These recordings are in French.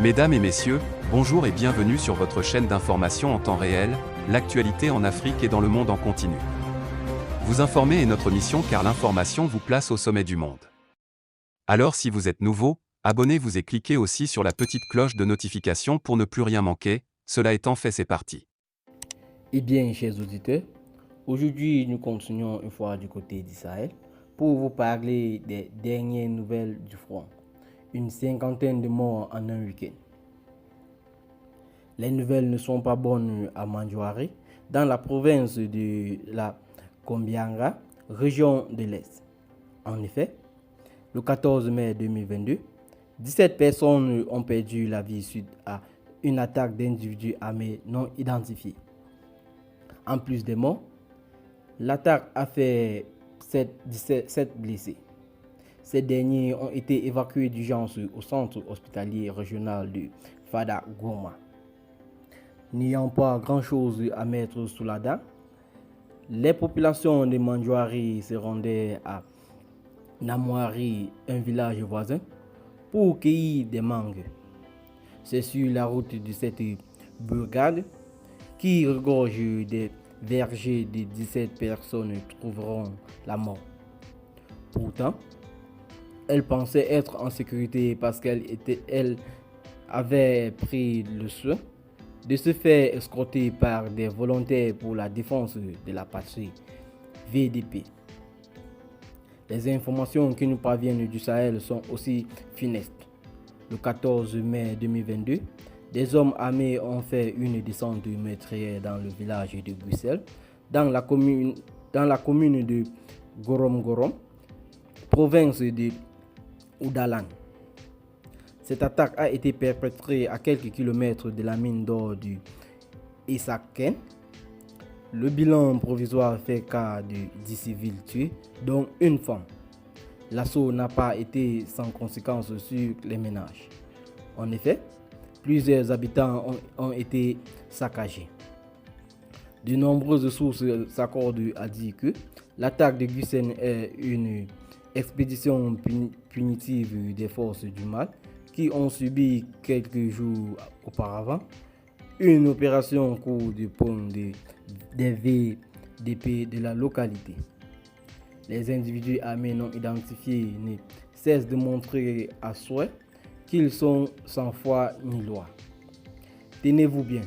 Mesdames et messieurs, bonjour et bienvenue sur votre chaîne d'information en temps réel, l'actualité en Afrique et dans le monde en continu. Vous informer est notre mission car l'information vous place au sommet du monde. Alors si vous êtes nouveau, abonnez-vous et cliquez aussi sur la petite cloche de notification pour ne plus rien manquer, cela étant fait c'est parti. Eh bien, chers auditeurs, aujourd'hui nous continuons une fois du côté d'Israël pour vous parler des dernières nouvelles du front. Une cinquantaine de morts en un week-end. Les nouvelles ne sont pas bonnes à Mandjouari, dans la province de la Kombianga, région de l'Est. En effet, le 14 mai 2022, 17 personnes ont perdu la vie suite à une attaque d'individus armés non identifiés. En plus des morts, l'attaque a fait 7 blessés. Ces derniers ont été évacués d'urgence au centre hospitalier régional de Fada Gourma. N'ayant pas grand-chose à mettre sous la dent, les populations de Mandjouari se rendaient à Namouari, un village voisin, pour cueillir des mangues. C'est sur la route de cette bourgade qui regorge des vergers de 17 personnes trouveront la mort. Pourtant, elle pensait être en sécurité parce qu'elle avait pris le soin de se faire escorter par des volontaires pour la défense de la patrie, VDP. Les informations qui nous parviennent du Sahel sont aussi funestes. Le 14 mai 2022, des hommes armés ont fait une descente meurtrière dans le village de Bruxelles, dans la commune de Gorom Gorom, province de Oudalan. Cette attaque a été perpétrée à quelques kilomètres de la mine d'or du Isaken. Le bilan provisoire fait cas de 10 civils tués, dont une femme. L'assaut n'a pas été sans conséquences sur les ménages. En effet, plusieurs habitants ont été saccagés. De nombreuses sources s'accordent à dire que l'attaque de Gusen est une expédition punitive des forces du mal qui ont subi quelques jours auparavant une opération au cours du pont des VDP de la localité. Les individus armés non identifiés ne cessent de montrer à souhait qu'ils sont sans foi ni loi. Tenez-vous bien,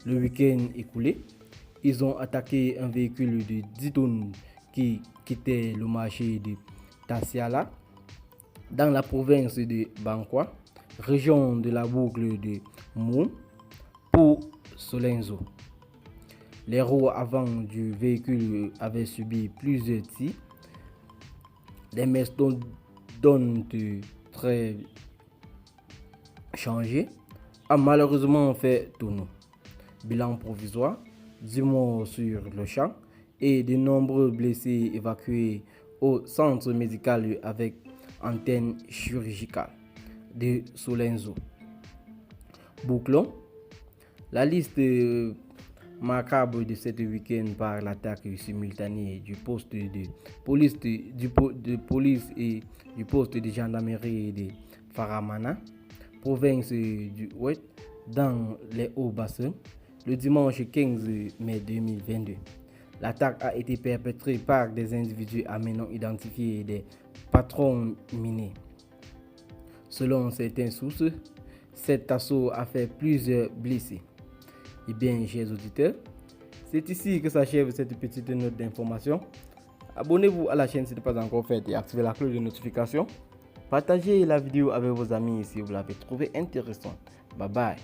le week-end écoulé, ils ont attaqué un véhicule de 10 tonnes qui quittait le marché de Tassiala dans la province de Bankwa, région de la boucle de Moun, pour Solenzo. Les roues avant du véhicule avaient subi plusieurs tirs. Les mastodontes très changés a malheureusement fait tonneau. Bilan provisoire, 10 morts sur le champ et de nombreux blessés évacués au centre médical avec antenne chirurgicale de Solenzo. Bouclons la liste macabre de ce week-end par l'attaque simultanée du poste de police et du poste de gendarmerie de Faramana, province du Ouest, dans les Hauts-Bassins, le dimanche 15 mai 2022. L'attaque a été perpétrée par des individus armés non identifiés et des patrons miniers. Selon certaines sources, cet assaut a fait plusieurs blessés. Eh bien, chers auditeurs, c'est ici que s'achève cette petite note d'information. Abonnez-vous à la chaîne si ce n'est pas encore fait et activez la cloche de notification. Partagez la vidéo avec vos amis si vous l'avez trouvée intéressante. Bye bye.